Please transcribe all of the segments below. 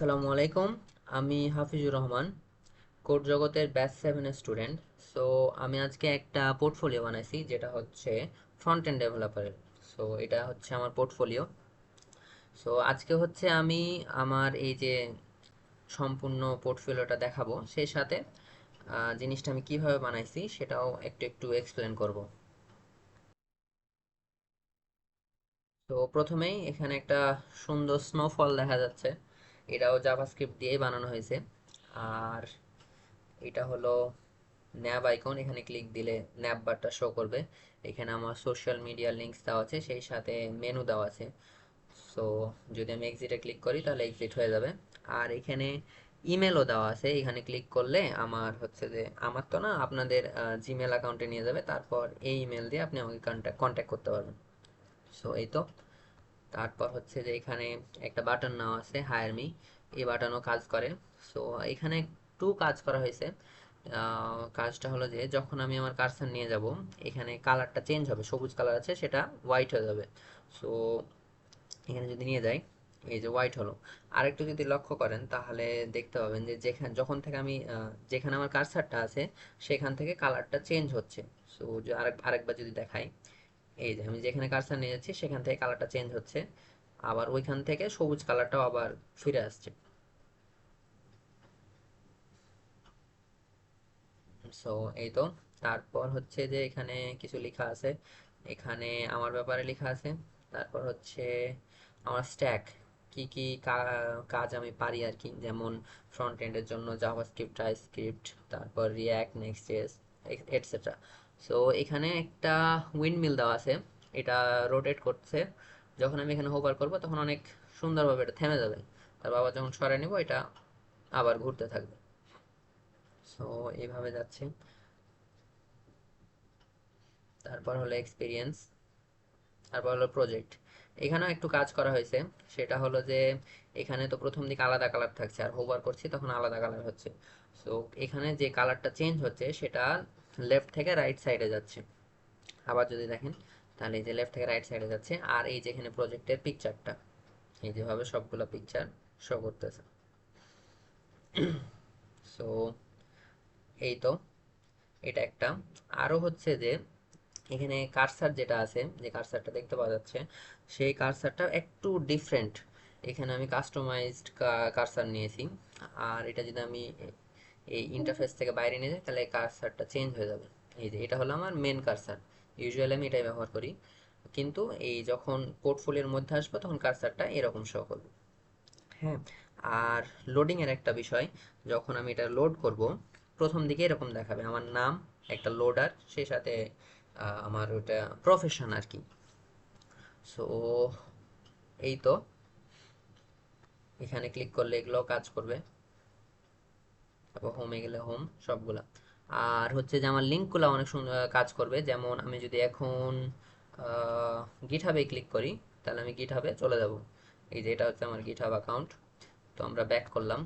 আসসালামু আলাইকুম। আমি হাফিজুর রহমান, কোড জগতের ব্যাচ 7 এর স্টুডেন্ট। সো আমি আজকে একটা পোর্টফোলিও বানাইছি যেটা হচ্ছে ফ্রন্ট এন্ড ডেভেলপারের। সো এটা হচ্ছে আমার পোর্টফোলিও। সো আজকে হচ্ছে আমি আমার এই যে সম্পূর্ণ পোর্টফোলিওটা দেখাবো, সেই সাথে জিনিসটা আমি কিভাবে বানাইছি সেটাও একটু একটু এক্সপ্লেন করব। তো প্রথমেই এখানে একটা সুন্দর স্নোফল দেখা যাচ্ছে, এটাও জাভাস্ক্রিপ্ট দিয়েই বানানো হয়েছে। আর এটা হলো ন্যাব আইকন, এখানে ক্লিক দিলে ন্যাব বারটা শো করবে। এখানে আমার সোশ্যাল মিডিয়া লিঙ্কস দেওয়া আছে, সেই সাথে মেনু দেওয়া আছে। সো যদি আমি এক্সিটে ক্লিক করি তাহলে এক্সিট হয়ে যাবে। আর এখানে ইমেলও দেওয়া আছে, এখানে ক্লিক করলে আমার হচ্ছে যে আমার তো না, আপনাদের জিমেল অ্যাকাউন্টে নিয়ে যাবে, তারপর এই ইমেল দিয়ে আপনি আমাকে কন্ট্যাক্ট করতে পারবেন। সো এই তো। তারপর হচ্ছে যে এখানে একটা বাটন নেওয়া আছে, হায়ার মি। এই বাটনও কাজ করে। সো এখানে একটু কাজ করা হয়েছে। কাজটা হলো যে যখন আমি আমার কার্সার নিয়ে যাব, এখানে কালারটা চেঞ্জ হবে, সবুজ কালার আছে সেটা হোয়াইট হয়ে যাবে। সো এখানে যদি নিয়ে যাই, এই যে হোয়াইট হলো। আরেকটু যদি লক্ষ্য করেন তাহলে দেখতে পাবেন যে যেখানে যখন থেকে আমি যেখানে আমার কার্সারটা আছে সেখান থেকে কালারটা চেঞ্জ হচ্ছে। সো আরেকবার যদি দেখাই, এই যে আমি যেখানে কার্সার নিয়ে যাচ্ছি সেখান থেকে কালারটা চেঞ্জ হচ্ছে, আবার ওইখান থেকে সবুজ কালারটাও আবার ফিরে আসছে। সো এই তো। তারপর হচ্ছে যে এখানে কিছু লেখা আছে, এখানে আমার ব্যাপারে লেখা আছে। তারপর হচ্ছে আমার স্ট্যাক, কি কি কাজ আমি পারি আর কি, যেমন ফ্রন্ট এন্ডের জন্য জাভাস্ক্রিপ্ট, টাইপস্ক্রিপ্ট, তারপর রিয়্যাক্ট, নেক্সট.জেএস, এটসেট্রা। সো এখানে একটা উইন্ডমিল দেওয়া আছে, এটা রোটেট করছে। যখন আমি এখানে হোভার করব তখন অনেক সুন্দরভাবে এটা থেমে যাবে, তারপর আবার যখন সরাই নিব এটা আবার ঘুরতে থাকবে। সো এইভাবে যাচ্ছে। তারপর হলো এক্সপিরিয়েন্স, তারপর হলো প্রজেক্ট। এখানেও একটু কাজ করা হয়েছে। সেটা হলো যে এখানে তো প্রথম দিকে আলাদা কালার থাকছে, আর হোভার করছি তখন আলাদা কালার হচ্ছে। সো এখানে যে কালারটা চেঞ্জ হচ্ছে সেটা লেফট থেকে রাইট সাইডে যাচ্ছে। আবার যদি দেখেন তাহলে এই যে লেফট থেকে রাইট সাইডে যাচ্ছে। আর এই যে এখানে প্রজেক্টের পিকচারটা, এই যেভাবে সবগুলো পিকচার শো করতেছে। সো এই তো, এটা একটা। আরো হচ্ছে যে এখানে কার্সার যেটা আছে, যে কার্সারটা দেখতে পাওয়া যাচ্ছে, সেই কার্সারটা একটু ডিফারেন্ট। এখানে আমি কাস্টমাইজড কার্সার নিয়েছি। আর এটা যদি আমি এই ইন্টারফেস থেকে বাইরে নিয়ে যাই তাহলে কার্সারটা চেঞ্জ হয়ে যাবে। এই যে এটা হলো আমার মেন কার্সার, ইউজুয়ালি আমি এটাই ব্যবহার করি। কিন্তু এই যখন পোর্টফোলিওর মধ্যে আসবো তখন কার্সারটা এরকম শো করবে। হ্যাঁ। আর লোডিং এর একটা বিষয়, যখন আমি এটা লোড করব প্রথম দিকে এরকম দেখাবে আমার নাম, একটা লোডার, সেই সাথে আমার ওটা প্রফেশন আর কি। সো এই তো, এখানে ক্লিক করলে এগুলো কাজ করবে। তারপর হোমে গেলে হোম সবগুলা। আর হচ্ছে যে আমার লিঙ্কগুলো অনেক সুন্দর কাজ করবে, যেমন আমি যদি এখন গিটহাবে ক্লিক করি তাহলে আমি গিটহাবে চলে যাব। এই যে এটা হচ্ছে আমার গিটহাব অ্যাকাউন্ট। তো আমরা ব্যাক করলাম।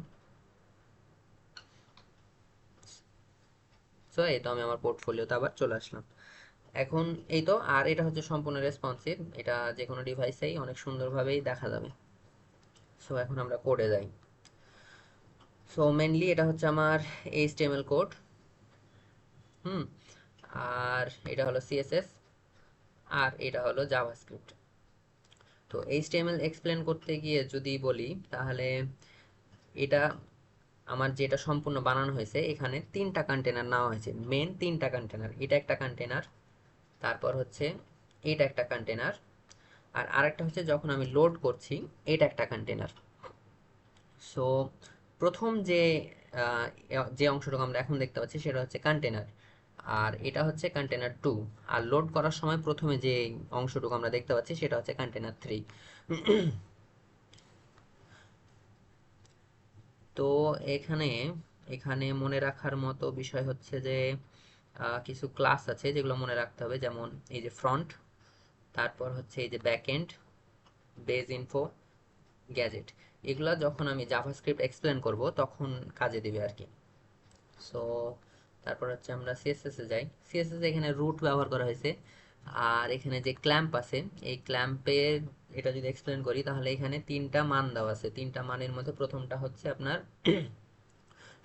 সো এই তো আমি আমার পোর্টফোলিওতে আবার চলে আসলাম। এখন এই তো। আর এটা হচ্ছে সম্পূর্ণ রেসপন্সিভ, এটা যে কোনো ডিভাইসেই অনেক সুন্দরভাবেই দেখা যাবে। সো এখন আমরা কোডে যাই। সো মেনলি এটা হচ্ছে আমার এইচটিএমএল কোড। হুম। আর এটা হলো সিএসএস, আর এটা হলো জাভাস্ক্রিপ্ট। তো এইচটিএমএল এক্সপ্লেন করতে গিয়ে যদি বলি তাহলে এটা আমার যেটা সম্পূর্ণ বানানো হয়েছে, এখানে তিনটা কন্টেনার নেওয়া হয়েছে, মেন তিনটা কন্টেনার। এটা একটা কন্টেনার, তারপর হচ্ছে এটা একটা কন্টেনার, আর আরেকটা হচ্ছে যখন আমি লোড করছি এটা একটা কন্টেনার। সো প্রথম যে আহ, যে অংশটুকু আমরা এখন দেখতে পাচ্ছি সেটা হচ্ছে কন্টেনার, আর এটা হচ্ছে কন্টেনার 2। আর লোড করার সময় প্রথমে যে অংশটুকু আমরা দেখতে পাচ্ছি সেটা হচ্ছে কন্টেনার 3। তো এখানে এখানে মনে রাখার মতো বিষয় হচ্ছে যে কিছু ক্লাস আছে যেগুলো মনে রাখতে হবে, যেমন এই যে ফ্রন্ট, তারপর হচ্ছে এই যে ব্যাকএন্ড, বেজ ইনফো, গ্যাজেট। এগুলা যখন আমি জাভাস্ক্রিপ্ট এক্সপ্লেন করব তখন কাজে দিবে আর কি। সো তারপর হচ্ছে আমরা সিএসএস এ যাই। সিএসএস এ এখানে রুট ব্যবহার করা হয়েছে। আর এখানে যে ক্ল্যাম্প আছে, এই ক্ল্যাম্পের এটা যদি এক্সপ্লেন করি তাহলে এখানে তিনটা মান দেওয়া আছে, তিনটা মানের মধ্যে প্রথমটা হচ্ছে আপনার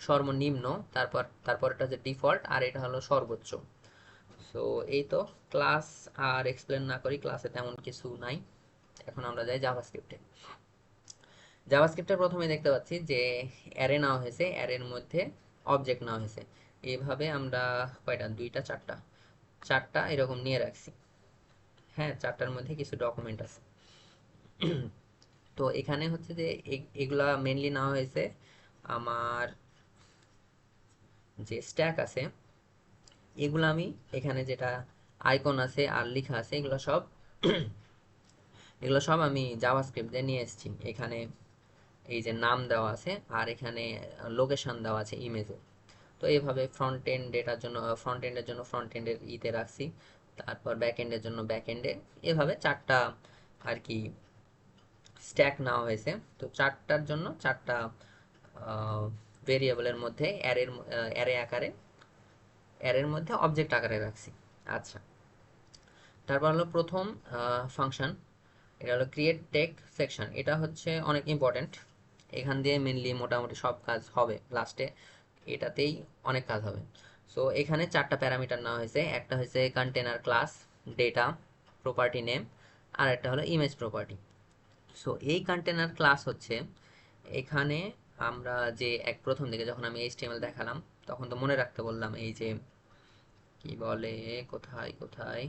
সর্বনিম্ন, তারপর এটা হচ্ছে ডিফল্ট, আর এটা হলো সর্বোচ্চ। সো এই তো, ক্লাস আর এক্সপ্লেন না করি, ক্লাসে তেমন কিছু নাই। এখন আমরা যাই জাভাস্ক্রিপ্টে। জাভাস্ক্রিপ্টের প্রথমে দেখতে পাচ্ছি যে অ্যারে নেওয়া হয়েছে, অ্যারের মধ্যে অবজেক্ট নেওয়া হয়েছে। এইভাবে আমরা কয়টা, দুইটা, চারটা, চারটা এরকম নিয়ে রাখছি। হ্যাঁ, চারটার মধ্যে কিছু ডকুমেন্ট আছে। তো এখানে হচ্ছে যে এগুলা মেনলি নেওয়া হয়েছে আমার যে স্ট্যাক আছে, এগুলো আমি এখানে যেটা আইকন আছে আর লেখা আছে, এগুলো সব আমি জাভাস্ক্রিপ্ট দিয়ে নিয়ে এসেছি। এখানে এই যে নাম দেওয়া আছে, আর এখানে লোকেশন দেওয়া আছে ইমেজে। তো এইভাবে ফ্রন্ট এন্ডের জন্য ফ্রন্ট এন্ডের ইতে রাখছি, তারপর ব্যাক এন্ডের জন্য ব্যাক এন্ডে, এভাবে চারটা আর কি স্ট্যাক নেওয়া হয়েছে। তো চারটার জন্য চারটা ভেরিয়েবলের মধ্যে অ্যারে আকারে, অ্যারের মধ্যে অবজেক্ট আকারে রাখছি। আচ্ছা, তারপর হলো প্রথম ফাংশন, এটা হলো ক্রিয়েট টেক সেকশন। এটা হচ্ছে অনেক ইম্পর্টেন্ট, এখান দিয়ে মেনলি মোটামুটি সব কাজ হবে লাস্টে, এটাতেই অনেক কাজ হবে। সো এখানে চারটা প্যারামিটার নেওয়া হয়েছে, একটা হচ্ছে container class, data, property name, আর একটা হলো ইমেজ প্রপার্টি। সো এই কন্টেনার ক্লাস হচ্ছে এখানে আমরা যে প্রথম দিকে যখন আমি এইচটিএমএল দেখালাম, তখন তো মনে রাখতে বললাম এই যে কি বলে, কোথায় কোথায়,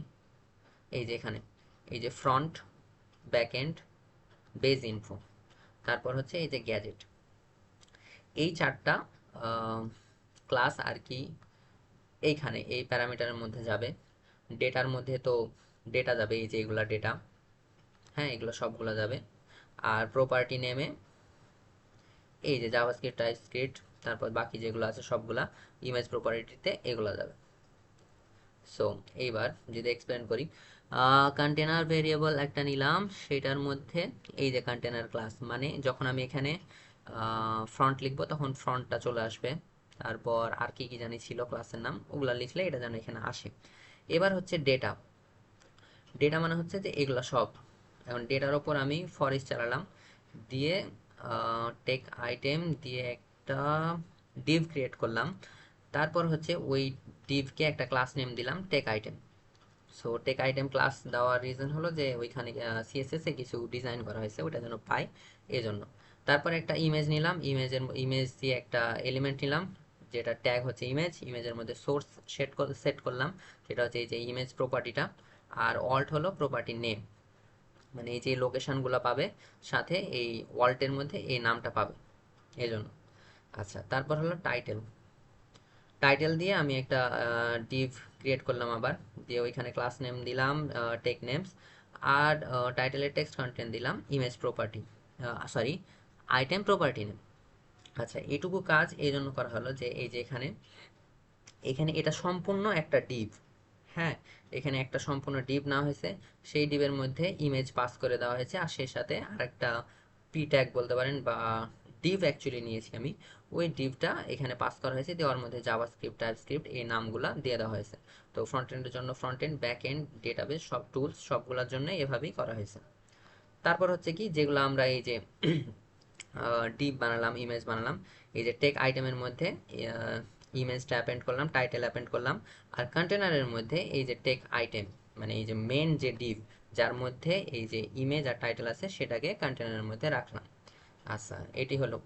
এই যে এখানে, এই যে front, back end, base info, তারপর হচ্ছে এই যে গ্যাজেট, এই চারটা ক্লাস আর কি এইখানে এই প্যারামিটারের মধ্যে যাবে। ডেটার মধ্যে তো ডেটা যাবে, এই যে এগুলা ডেটা, হ্যাঁ এগুলো সবগুলা যাবে। আর প্রপার্টি নেমে এই যে জাভাস্ক্রিপ্ট, টাইপস্ক্রিপ্ট, তারপর বাকি যেগুলো আছে সবগুলা, ইমেজ প্রপার্টিতে এগুলো যাবে। সো এইবার যদি এক্সপ্লেন করি, কন্টেনার ভেরিয়েবল একটা নিলাম, সেটার মধ্যে এই যে কন্টেনার ক্লাস, মানে যখন আমি এখানে ফ্রন্ট লিখবো তখন ফ্রন্টটা চলে আসবে। তারপর আর কি কি জানি ছিল ক্লাসের নাম, ওগুলা লিখলে এটা যেন এখানে আসে। এবার হচ্ছে ডেটা, ডেটা মানে হচ্ছে যে এগুলা সব। এখন ডেটার ওপর আমি ফর ইচ চালালাম, দিয়ে টেক আইটেম দিয়ে একটা ডিভ ক্রিয়েট করলাম। তারপর হচ্ছে ওই ডিভকে একটা ক্লাস নেম দিলাম tech item. So tech item class দেওয়ার রিজন হলো যে ওইখানে সিএসএস এ কিছু ডিজাইন করা হয়েছে, ওটা যেন পাই, এজন্য। তারপর একটা ইমেজ নিলাম, ইমেজ দিয়ে একটা এলিমেন্ট নিলাম, যেটা ট্যাগ হচ্ছে ইমেজ, ইমেজের মধ্যে সোর্স সেট করলাম, সেটা হচ্ছে এই যে ইমেজ প্রপার্টিটা। আর অল্ট হলো প্রপার্টি নেম, মানে এই যে লোকেশনগুলো পাবে, সাথে এই ওয়াল্টের মধ্যে এই নামটা পাবে, এজন্য। আচ্ছা, তারপর হলো টাইটেল, টাইটেল দিয়ে আমি একটা ডিভ ক্রিয়েট করলাম আবার, দিয়ে ওইখানে ক্লাস নেম দিলাম টেক নেমস, আর টাইটেলের টেক্সট কন্টেন্ট দিলাম image property, sorry, item property name. আচ্ছা, এটুকু কাজ এই জন্য করা হলো যে এই যে এখানে, এখানে এটা সম্পূর্ণ একটা ডিভ। হ্যাঁ, এখানে একটা সম্পূর্ণ ডিভ নেওয়া হয়েছে, সেই ডিভের মধ্যে ইমেজ পাস করে দেওয়া হয়েছে, আর সেই সাথে আরেকটা পি ট্যাগ বলতে পারেন, বা ডিভ অ্যাকচুয়ালি নিয়েছি আমি, ওই ডিভটা এখানে পাস করা হয়েছে, দেওয়ার মধ্যে জাভাস্ক্রিপ্ট, টাইপস্ক্রিপ্ট এই নামগুলা দিয়ে দেওয়া হয়েছে। তো ফ্রন্ট এন্ডের জন্য front end, back end, database, সব টুলস সবগুলোর জন্য এভাবেই করা হয়েছে। তারপর হচ্ছে কি, যেগুলো আমরা এই যে ডিপ বানালাম, ইমেজ বানালাম, এই যে টেক আইটেমের মধ্যে ইমেজটা অ্যাপেন্ড করলাম, টাইটেল অ্যাপেন্ড করলাম, আর কন্টেনারের মধ্যে এই যে টেক আইটেম, মানে এই যে মেন যে ডিভ, যার মধ্যে এই যে ইমেজ আর টাইটেল আছে, সেটাকে কন্টেনারের মধ্যে রাখলাম। আচ্ছা, এটি হলো।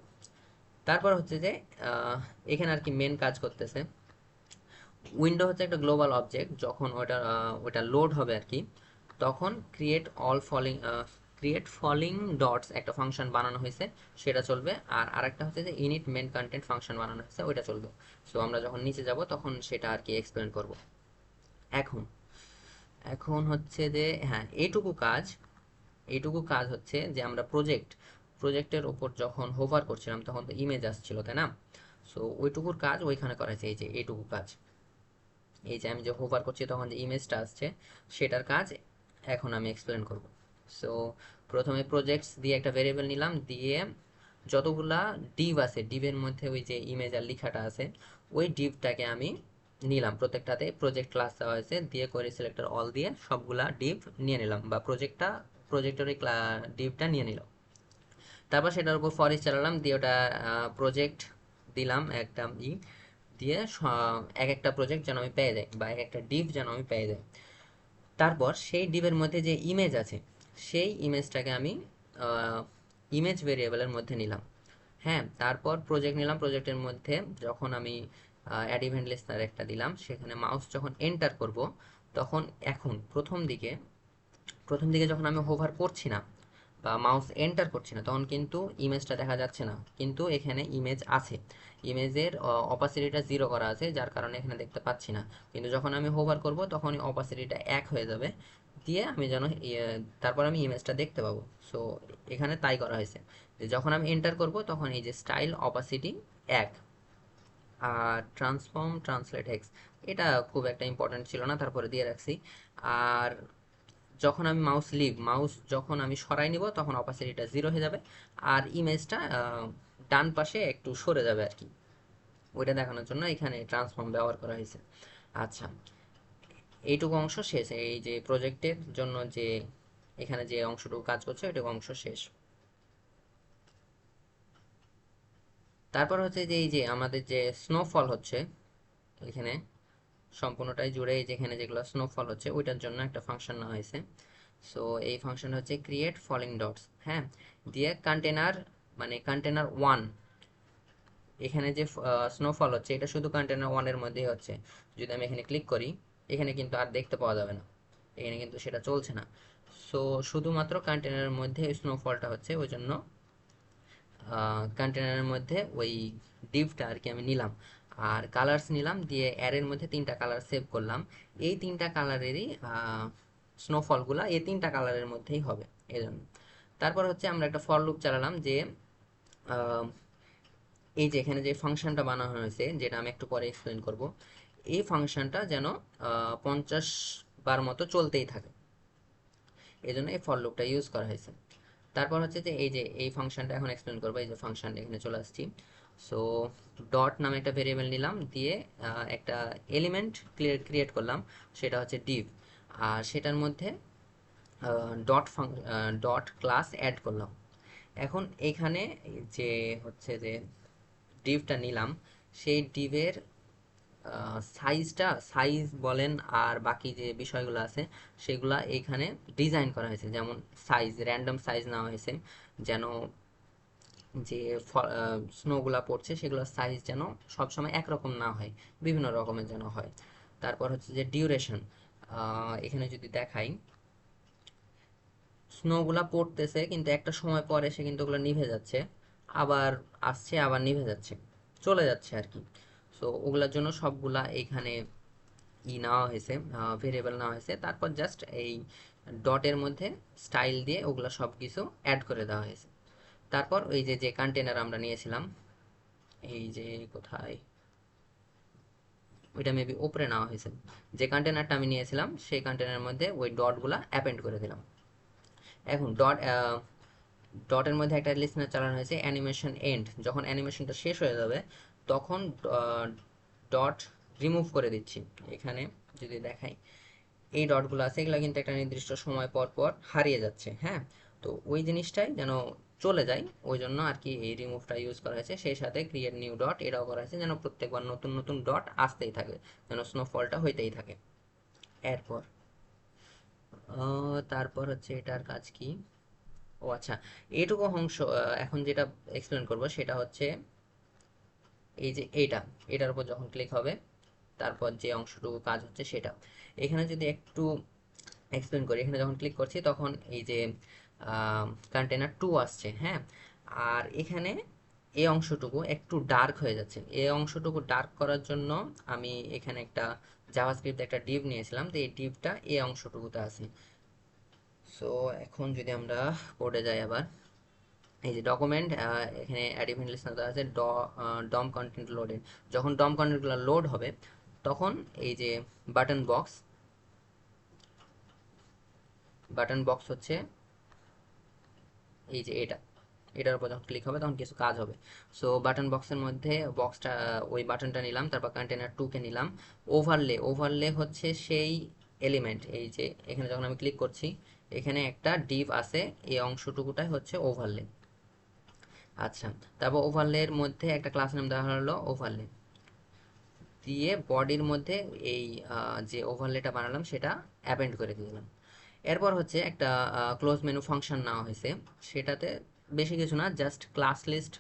তারপর হচ্ছে যে এখানে আর কি মেন কাজ করতেছে, উইন্ডো হচ্ছে একটা গ্লোবাল অবজেক্ট, যখন ওটা লোড হবে আর কি, তখন ক্রিয়েট ফলিং ডটস একটা ফাংশন বানানো হয়েছে, সেটা চলবে। আর আরেকটা হচ্ছে যে ইনিট মেন কন্টেন্ট ফাংশন বানানো হয়েছে, ওইটা চলবে। সো আমরা যখন নিচে যাব তখন সেটা আর কি এক্সপ্লেন করব। এখন এখন হচ্ছে যে হ্যাঁ, এইটুকু কাজ হচ্ছে যে আমরা প্রজেক্টের ওপর যখন হোভার করছিলাম তখন তো ইমেজ আসছিল, তাই না? সো ওইটুকুর কাজ ওইখানে করা হয়েছে, এই যে এইটুকু কাজ, এই যে আমি যে হোভার করছি তখন যে ইমেজটা আসছে, সেটার কাজ এখন আমি এক্সপ্লেন করব। সো প্রথমে প্রজেক্টস দিয়ে একটা ভেরিয়েবল নিলাম, দিয়ে যতগুলা ডিভ আছে, ডিভের মধ্যে ওই যে ইমেজ আর লেখাটা আছে, ওই ডিভটাকে আমি নিলাম, প্রত্যেকটাতে প্রজেক্ট ক্লাস দেওয়া হয়েছে, দিয়ে কোয়েরি সিলেক্টর অল দিয়ে সবগুলা ডিভ নিয়ে নিলাম, বা প্রজেক্টটা প্রজেক্টের ওই ডিভটা নিয়ে নিল। তারপর সেটার উপর ফর ইচ চালালাম, দিয়ে ওটা প্রজেক্ট দিলাম একটা দিয়ে এক একটা প্রজেক্ট যেন আমি পেয়ে যাই, বা এক একটা ডিভ যেন আমি পেয়ে যাই। তারপর সেই ডিভের মধ্যে যে ইমেজ আছে, সেই ইমেজটাকে আমি ইমেজ ভেরিয়েবলের মধ্যে নিলাম। হ্যাঁ, তারপর প্রজেক্ট নিলাম, প্রজেক্টের মধ্যে যখন আমি অ্যাড ইভেন্ট লিস্টার একটা দিলাম, সেখানে মাউস যখন এন্টার করব, তখন এখন প্রথম দিকে যখন আমি হোভার করছি না বা মাউস এন্টার করছি না, তখন কিন্তু ইমেজটা দেখা যাচ্ছে না, কিন্তু এখানে ইমেজ আছে। ইমেজের অপাসিটিটা 0 করা আছে, যার কারণে এখানে দেখতে পাচ্ছি না। কিন্তু যখন আমি হোভার করব তখন অপাসিটিটা 1 হয়ে যাবে, দিয়ে আমি যেন তারপর আমি ইমেজটা দেখতে পাবো। সো এখানে তাই করা হয়েছে যে যখন আমি এন্টার করব তখন এই যে স্টাইল অপাসিটি 1। আর ট্রান্সফর্ম ট্রান্সলেট হেক্স, এটা খুব একটা ইম্পর্টেন্ট ছিল না, তারপরে দিয়ে রাখছি। আর যখন আমি মাউস যখন আমি সরাই নিব তখন অপাসিটিটা 0 হয়ে যাবে, আর ইমেজটা ডান পাশে একটু সরে যাবে আর কি। ওইটা দেখানোর জন্য এখানে ট্রান্সফর্ম ব্যবহার করা হয়েছে। আচ্ছা, এইটুকু অংশ শেষ। এই যে প্রজেক্টের জন্য যে এখানে যে অংশটুকু কাজ করছে ওইটুকু অংশ শেষ। তারপর হচ্ছে যে এই যে আমাদের যে স্নোফল হচ্ছে এখানে সম্পূর্ণটাই জুড়ে, এই যেখানে যেগুলো স্নোফল হচ্ছে ওইটার জন্য একটা ফাংশন নেওয়া হয়েছে। সো এই ফাংশন হচ্ছে ক্রিয়েট ফলিং ডটস, হ্যাঁ, দিয়ে কন্টেনার মানে কন্টেনার ওয়ান, এখানে যে স্নোফল হচ্ছে এটা শুধু কন্টেনার ওয়ানের মধ্যেই হচ্ছে। যদি আমি এখানে ক্লিক করি, এখানে কিন্তু আর দেখতে পাওয়া যাবে না, এখানে কিন্তু সেটা চলছে না। সো শুধুমাত্র কন্টেনারের মধ্যে স্নোফলটা হচ্ছে, ওই জন্য কন্টেনারের মধ্যে ওই ডিভটা আর কি আমি নিলাম। আর কালার্স নিলাম, দিয়ে অ্যারের মধ্যে 3টা কালার সেভ করলাম। এই 3টা কালারেরই স্নোফলগুলা এই 3টা কালারের মধ্যেই হবে এই জন্য। তারপর হচ্ছে আমরা একটা ফর লুপ চালালাম যে আহ, এই যে এখানে যে ফাংশনটা বানানো হয়েছে, যেটা আমি একটু পরে এক্সপ্লেন করব, এই ফাংশনটা যেন 50 বার মতো চলতেই থাকে, এই জন্য এই ফর লুপটা ইউজ করা হয়েছে। তারপর হচ্ছে যে এই যে এই ফাংশনটা এখন এক্সপ্লেন করবো। এই যে ফাংশন এখানে চলে আসছি। সো ডট নামে একটা ভেরিয়েবল নিলাম, দিয়ে একটা এলিমেন্ট ক্রিয়েট করলাম, সেটা হচ্ছে ডিভ। আর সেটার মধ্যে ডট ডট ক্লাস অ্যাড করলাম। এখন এইখানে যে হচ্ছে যে ডিভটা নিলাম, সেই ডিভের সাইজ বলেন আর বাকি যে বিষয়গুলো আছে সেগুলা এইখানে ডিজাইন করা হয়েছে। যেমন র্যান্ডম সাইজ নেওয়া হয়েছে, যেন যে স্নোগুলা পড়ছে সেগুলোর সাইজ যেন সবসময় একরকম না হয়, বিভিন্ন রকমের যেন হয়। তারপর হচ্ছে যে ডিউরেশন, এখানে যদি দেখাই, স্নোগুলা পড়তেছে কিন্তু একটা সময় পরে সে কিন্তু ওগুলো নিভে যাচ্ছে, আবার আসছে আবার নিভে যাচ্ছে, চলে যাচ্ছে আর কি। সো ওগুলোর জন্য সবগুলা এইখানে নেওয়া হয়েছে, ভেরিয়েবল নেওয়া হয়েছে। তারপর জাস্ট এই ডটের মধ্যে স্টাইল দিয়ে ওগুলো সব কিছু অ্যাড করে দেওয়া হয়েছে। তারপর ওই যে যে কন্টেনার আমরা নিয়েছিলাম, এই যে কোথায়, ওইটা মেবি উপরে নেওয়া হয়েছে। যে কন্টেনারটা আমি নিয়েছিলাম সেই কন্টেনারের মধ্যে ওই ডটগুলা অ্যাপেন্ড করে দিলাম। এখন ডটের মধ্যে একটা লিসেনার চালানো হয়েছে অ্যানিমেশন এন্ড, যখন অ্যানিমেশনটা শেষ হয়ে যাবে তখন ডট রিমুভ করে দিচ্ছি। এখানে যদি দেখাই, এই ডটগুলো আছে এগুলো কিন্তু একটা নির্দিষ্ট সময় পর পর হারিয়ে যাচ্ছে, হ্যাঁ। তো ওই জিনিসটাই যেন চলে যায়, ওই জন্য আর কি এই রিমুভটা ইউজ করা হয়েছে। সেই সাথে ক্রিয়েট নিউ ডট এটাও করা হয়েছে, যেন প্রত্যেকবার নতুন নতুন ডট আসতেই থাকে, যেন স্নোফলটা হইতেই থাকে। এরপর তারপর হচ্ছে এটার কাজ কি, ও আচ্ছা, এইটুকু অংশ এখন যেটা এক্সপ্লেন করব সেটা হচ্ছে এই যে এটার উপর যখন ক্লিক হবে তারপর যে অংশটুকু কাজ হচ্ছে সেটা। এখানে যদি একটু এক্সপ্লেন করি, এখানে যখন ক্লিক করছি তখন এই যে কন্টেনার টু আসছে, হ্যাঁ। আর এখানে এই অংশটুকু একটু ডার্ক হয়ে যাচ্ছে, এই অংশটুকু ডার্ক করার জন্য আমি এখানে একটা জাভাস্ক্রিপ্ট একটা ডিভ নিয়েছিলাম, তো এই ডিভটা এই অংশটুকুতে আছে। সো এখন যদি আমরা কোডে যাই আবার, এই যে ডকুমেন্ট, এখানে অ্যাড ইভেন্ট লিস্টনার আছে ডম কন্টেন্ট লোডেড, যখন ডম কন্টেন্টগুলো লোড হবে তখন এই যে বাটন বক্স, হচ্ছে এই যে এটার উপর যখন ক্লিক হবে তখন কিছু কাজ হবে। সো বাটন বক্সের মধ্যে বক্সটা ওই বাটনটা নিলাম, তারপর কন্টেনার টুকে নিলাম। ওভারলে হচ্ছে সেই এলিমেন্ট, এই যে এখানে যখন আমি ক্লিক করছি এখানে একটা ডিভ আছে, এই অংশটুকুটাই হচ্ছে ওভারলে। আচ্ছা, তারপর ওভারলের মধ্যে একটা ক্লাস নাম দেওয়া হলো ওভারলে, দিয়ে বডির মধ্যে এই যে ওভারলেটা বানালাম সেটা অ্যাপেন্ড করে দিলাম। এরপর হচ্ছে একটা ক্লোজ মেনু ফাংশন নেওয়া হয়েছে, সেটাতে বেশি কিছু না, জাস্ট ক্লাস লিস্ট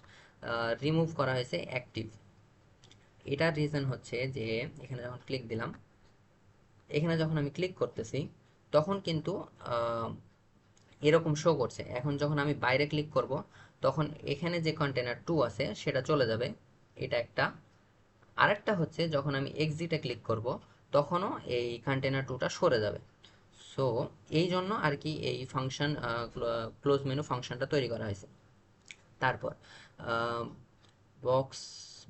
রিমুভ করা হয়েছে অ্যাক্টিভ। এটার রিজন হচ্ছে যে এখানে যখন ক্লিক দিলাম, এখানে যখন আমি ক্লিক করতেছি তখন কিন্তু আহ, এরকম শো করছে। এখন যখন আমি বাইরে ক্লিক করব তখন এখানে যে কন্টেনার টু আছে সেটা চলে যাবে, এটা একটা। আরেকটা হচ্ছে যখন আমি এক্সিটে ক্লিক করব তখনও এই কন্টেনার টুটা সরে যাবে। সো এই জন্য আর কি এই ফাংশন, ক্লোজ মেনু ফাংশনটা তৈরি করা হয়েছে। তারপর box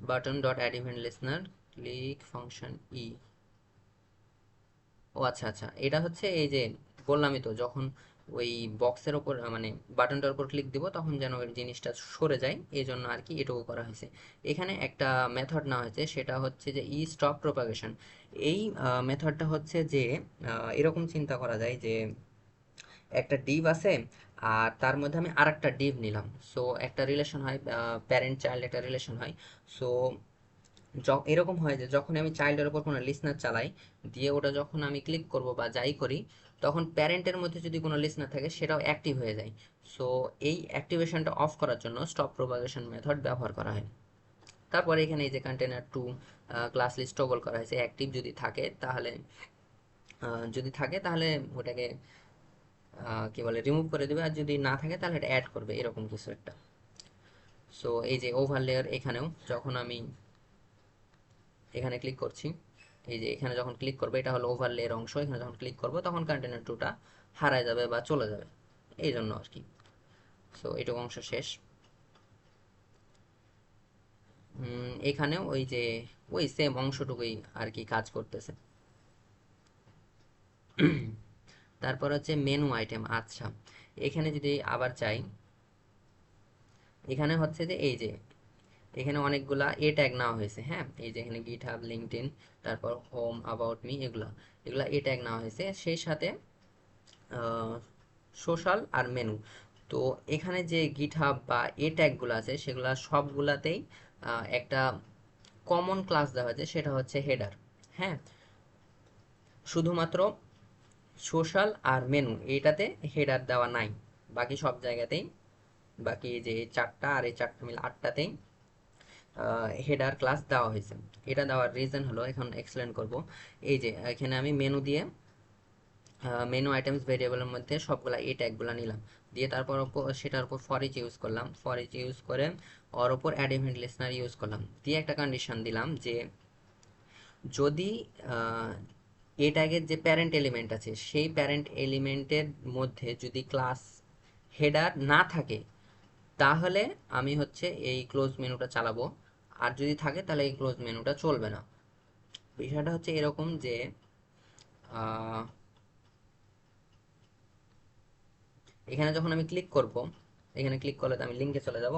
button dot add event listener click function e. ও আচ্ছা আচ্ছা, এটা হচ্ছে এই যে বললামই তো, যখন ওই বক্সের ওপর মানে বাটনটার উপর ক্লিক দিব তখন যেন ওই জিনিসটা সরে যায়, এই জন্য আর কি এটুকু করা হয়েছে। এখানে একটা মেথড নেওয়া হয়েছে, সেটা হচ্ছে যে ই স্টপ প্রপাগেশন। এই মেথডটা হচ্ছে যে এরকম চিন্তা করা যায় যে একটা ডিভ আছে আর তার মধ্যে আমি আরেকটা ডিভ নিলাম, সো একটা রিলেশন হয়, প্যারেন্ট চাইল্ড একটা রিলেশন হয়। সো এরকম হয় যে যখন আমি চাইল্ডের উপর কোনো লিসনার চালাই, দিয়ে ওটা যখন আমি ক্লিক করব বা যাই করি, তখন প্যারেন্টের মধ্যে যদি কোনো লিসনার থাকে সেটাও অ্যাক্টিভ হয়ে যায়। সো এই অ্যাক্টিভেশনটা অফ করার জন্য স্টপ প্রোপাগেশন মেথড ব্যবহার করা হয়। তারপরে এখানে এই যে container to class list toggle করা হয়েছে, অ্যাক্টিভ যদি থাকে তাহলে ওটাকে কি বলে রিমুভ করে দেবে, আর যদি না থাকে তাহলে এটা অ্যাড করবে, এরকম কিছু একটা। সো এই যে ওভারলেয়ার, এখানেও যখন আমি এখানে ক্লিক করছি, এই যে এখানে যখন ক্লিক করবো এটা হলো ওভারলের অংশ, এখানে যখন ক্লিক করবো তখন কন্টেনার টুটা হারায় যাবে বা চলে যাবে, এই জন্য আর কি। সো এটুকু অংশ শেষ। এখানেও ওই যে ওই সেম অংশটুকুই আর কি কাজ করতেছে। তারপর হচ্ছে মেনু আইটেম। আচ্ছা, এখানে যদি আবার চাই, এখানে হচ্ছে যে এই যে এখানে অনেকগুলা এ ট্যাগ নেওয়া হয়েছে। হ্যাঁ, এই যে এখানে গিটহাব, লিঙ্কডইন, তারপর হোম, অ্যাবাউট মি, এগুলা এগুলা এ ট্যাগ নেওয়া হয়েছে, সেই সাথে সোশ্যাল আর মেনু। তো এখানে যে গিটহাব বা এ ট্যাগগুলো আছে সেগুলা সবগুলাতেই একটা কমন ক্লাস দেওয়া আছে, সেটা হচ্ছে হেডার। হ্যাঁ, শুধুমাত্র সোশ্যাল আর মেনু এইটাতে হেডার দেওয়া নাই, বাকি সব জায়গাতেই, বাকি যে এই চারটা আর এই চারটা মিলে আটটাতেই হেডার ক্লাস দেওয়া হয়েছে। এটা দেওয়ার রিজন হলো, এখন এক্সপ্লেন করব। এই যে এখানে আমি মেনু দিয়ে মেনু আইটেমস ভেরিয়েবলের মধ্যে সবগুলা এই ট্যাগগুলো নিলাম, দিয়ে তারপর সেটার উপর ফর ইচ ইউজ করলাম, ফর ইচ ইউজ করে ওর উপর অ্যাড ইভেন্ট লিসনার ইউজ করলাম, দিয়ে একটা কন্ডিশন দিলাম যে যদি এ ট্যাগের যে প্যারেন্ট এলিমেন্ট আছে সেই প্যারেন্ট এলিমেন্টের মধ্যে যদি ক্লাস হেডার না থাকে তাহলে আমি হচ্ছে এই ক্লোজ মেনুটা চালাবো, আর যদি থাকে তাহলে এই ক্লোজ মেনুটা চলবে না। বিষয়টা হচ্ছে এরকম যে আহ, এখানে যখন আমি ক্লিক করব, এখানে ক্লিক করলে তো আমি লিঙ্কে চলে যাব,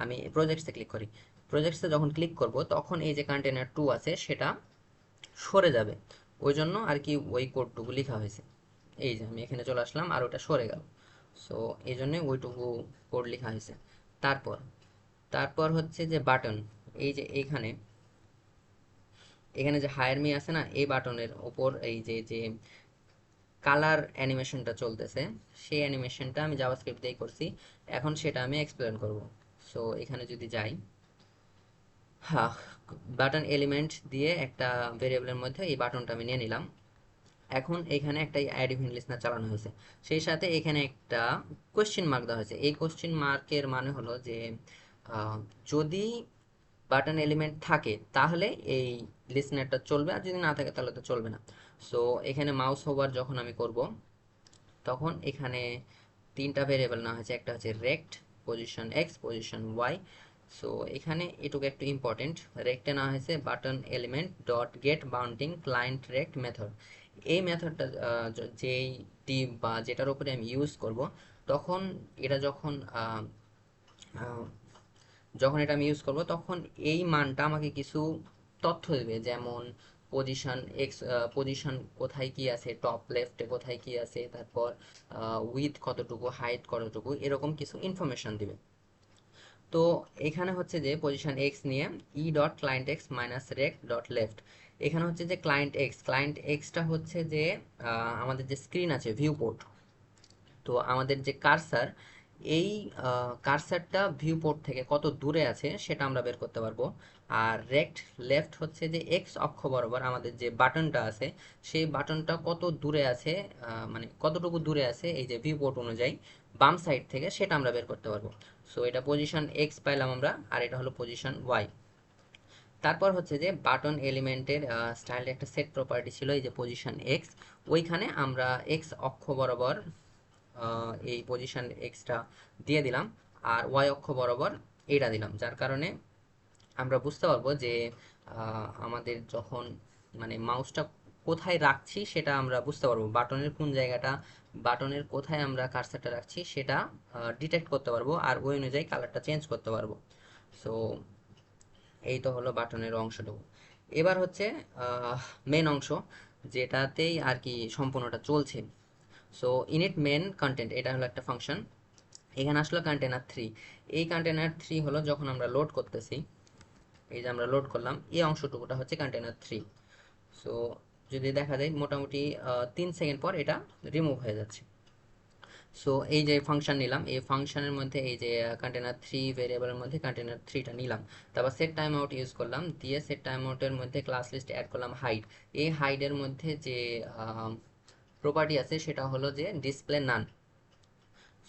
আমি প্রজেক্টসে ক্লিক করি। প্রজেক্টসে যখন ক্লিক করব তখন এই যে কন্টেনার টু আছে সেটা সরে যাবে, ওই জন্য আর কি ওই কোডটুকু লেখা হয়েছে। এই যে আমি এখানে চলে আসলাম আর ওটা সরে গেল, সো এই জন্য ওইটুকু কোড লেখা হয়েছে। তারপর তারপর হচ্ছে যে বাটন, এই যে এখানে এখানে যে হায়ার মি আছে না, এই বাটনের ওপর এই যে যে কালার অ্যানিমেশনটা চলতেছে, সেই অ্যানিমেশনটা আমি জাভাস্ক্রিপ্ট দিয়ে করছি, এখন সেটা আমি এক্সপ্লেন করব। সো এখানে যদি যাই, হ্যাঁ, বাটন এলিমেন্ট দিয়ে একটা ভেরিয়েবলের মধ্যে এই বাটনটা আমি নিয়ে নিলাম। এখন এখানে একটা অ্যাড ইভেন্ট লিস্টনার চালানো হয়েছে, সেই সাথে এখানে একটা কোশ্চেন মার্ক দেওয়া হয়েছে। এই কোশ্চেন মার্কের মানে হলো যে আহ, যদি বাটন এলিমেন্ট থাকে তাহলে এই লিসনারটা চলবে, আর যদি না থাকে তাহলে তো চলবে না। সো এখানে মাউস হোভার যখন আমি করব তখন এখানে তিনটা ভেরিয়েবল নেওয়া হয়েছে, একটা হচ্ছে rect, position x, position y. So এখানে এটুকু একটু ইম্পর্টেন্ট, রেক্টে নেওয়া হয়েছে button element dot get bounding client rect method. এই মেথডটা যেইটি বা যেটার উপরে আমি ইউজ করব তখন এটা যখন আহ, যখন এটা আমি ইউজ করব তখন এই মানটা আমাকে কিছু তথ্য দেবে, যেমন পজিশন এক্স, পজিশন কোথায় কি আছে, টপ লেফটে কোথায় কি আছে, তারপর উইথ কতটুকু, হাইট কতটুকু, এরকম কিছু ইনফরমেশন দিবে। তো এখানে হচ্ছে যে পজিশন এক্স নিয়ে E dot client x minus rake dot left, এখানে হচ্ছে যে ক্লায়েন্ট এক্সটা হচ্ছে যে আমাদের যে স্ক্রিন আছে ভিউ পোর্ট, তো আমাদের যে কার্সার, এই কার্সারটা ভিউ পোর্ট থেকে কত দূরে আছে সেটা আমরা বের করতে পারবো। আর রেক্ট লেফট হচ্ছে যে এক্স অক্ষ বরাবর আমাদের যে বাটনটা আছে, সেই বাটনটা কত দূরে আছে, মানে কতটুকু দূরে আছে এই যে ভিউ পোর্ট অনুযায়ী বাম সাইড থেকে, সেটা আমরা বের করতে পারবো। সো এটা পজিশন এক্স পাইলাম আমরা, আর এটা হলো পজিশন ওয়াই। তারপর হচ্ছে যে বাটন এলিমেন্টের স্টাইলে একটা সেট প্রপার্টি ছিল এই যে পজিশন এক্স, ওইখানে আমরা এক্স অক্ষ বরাবর এই পজিশন এক্সটা দিয়ে দিলাম, আর ওয়াই অক্ষ বরাবর এটা দিলাম, যার কারণে আমরা বুঝতে পারবো যে আমাদের যখন মানে মাউসটা কোথায় রাখছি সেটা আমরা বুঝতে পারবো, বাটনের কোন জায়গাটা, বাটনের কোথায় আমরা কার্সারটা রাখছি সেটা ডিটেক্ট করতে পারবো, আর ওই অনুযায়ী কালারটা চেঞ্জ করতে পারবো। সো এই তো হলো বাটনের অংশটুকু। এবার হচ্ছে মেন অংশ, যেটাতেই আর কি সম্পূর্ণটা চলছে। সো ইনিট মেন কন্টেন্ট, এটা হলো একটা ফাংশন। এখানে আসলো কন্টেনার থ্রি। এই কন্টেনার থ্রি হলো যখন আমরা লোড করতেছি, এই যে আমরা লোড করলাম, এই অংশটুকুটা হচ্ছে কন্টেনার থ্রি। সো যদি দেখা যায় মোটামুটি 3 সেকেন্ড পর এটা রিমুভ হয়ে যাচ্ছে। সো এই যে ফাংশন নিলাম, এই ফাংশনের মধ্যে এই যে কন্টেনার থ্রি ভেরিয়েবলের মধ্যে কন্টেনার থ্রিটা নিলাম, তারপর সেট টাইম আউট ইউজ করলাম, দিয়ে সেট টাইম আউটের মধ্যে ক্লাস লিস্ট অ্যাড করলাম হাইড। এই হাইডের মধ্যে যে প্রপার্টি আছে সেটা হলো যে ডিসপ্লে নান।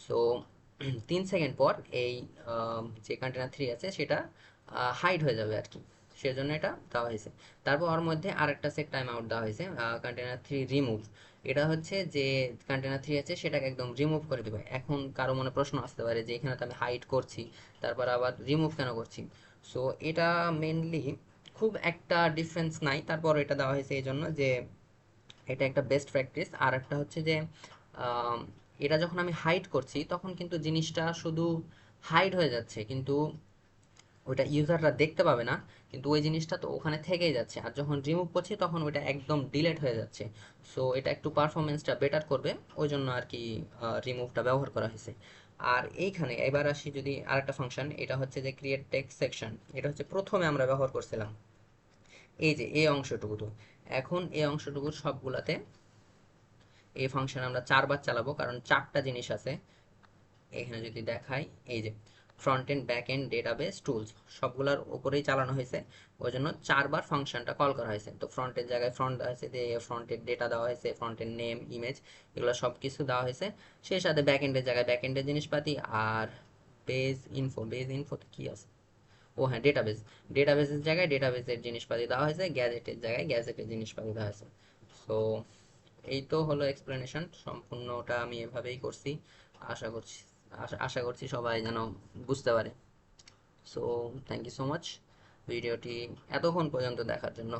সো 3 সেকেন্ড পর এই যে কন্টেনার থ্রি আছে সেটা হাইড হয়ে যাবে আর কি, সেজন্য এটা দেওয়া হয়েছে। তারপর ওর মধ্যে আরেকটা সেট টাইম আউট দেওয়া হয়েছে কন্টেনার থ্রি রিমুভ। এটা হচ্ছে যে কন্টেনার থ্রি আছে সেটাকে একদম রিমুভ করে দেবে। এখন কারো মনে প্রশ্ন আসতে পারে যে এখানে তো আমি হাইড করছি, তারপর আবার রিমুভ কেন করছি। সো এটা মেনলি খুব একটা ডিফারেন্স নাই, তারপর এটা দেওয়া হয়েছে এই জন্য যে এটা একটা বেস্ট প্র্যাকটিস। আর একটা হচ্ছে যে আম, এটা যখন আমি হাইড করছি তখন কিন্তু জিনিসটা শুধু হাইড হয়ে যাচ্ছে, কিন্তু ওইটা ইউজাররা দেখতে পাবে না, কিন্তু ওই জিনিসটা তো ওখানে থেকেই যাচ্ছে। আর যখন রিমুভ করছি তখন ওইটা একদম ডিলেট হয়ে যাচ্ছে। সো এটা একটু পারফরমেন্সটা বেটার করবে, ওই জন্য আর কি রিমুভটা ব্যবহার করা হয়েছে। আর এইখানে এবার আসি যদি আরেকটা ফাংশন, এটা হচ্ছে যে ক্রিয়েট টেক্সট সেকশন, এটা হচ্ছে প্রথমে আমরা ব্যবহার করছিলাম এই যে এই অংশটুকু। এখন এই অংশটুকুর সবগুলাতে এই ফাংশন আমরা 4 বার চালাবো, কারণ 4টা জিনিস আছে এখানে যদি দেখাই। এই যে front end back end database tools সবগুলোর উপরেই চালানো হয়েছে, ওই জন্য 4 বার ফাংশনটা কল করা হয়েছে। তো ফ্রন্টের জায়গায় ফ্রন্ট আছে, ফ্রন্টের ডেটা দেওয়া হয়েছে, ফ্রন্টের নেম ইমেজ এগুলো সব কিছু দেওয়া হয়েছে। সেই সাথে ব্যাক এন্ডের জায়গায় ব্যাক এন্ডের জিনিসপাতি, আর বেজ ইনফো কি আছে, ও হ্যাঁ ডেটাবেস, ডেটাবেসের জায়গায় ডেটাবেসের জিনিসপাতি দেওয়া হয়েছে, গ্যাজেটের জায়গায় গ্যাজেটের জিনিসপাতি দেওয়া হয়েছে। সো এই তো হলো এক্সপ্লেনেশন, সম্পূর্ণটা আমি এভাবেই করছি। আশা করছি আশা করছি সবাই যেন বুঝতে পারে। So thank you so much ভিডিওটি এতক্ষণ পর্যন্ত দেখার জন্য।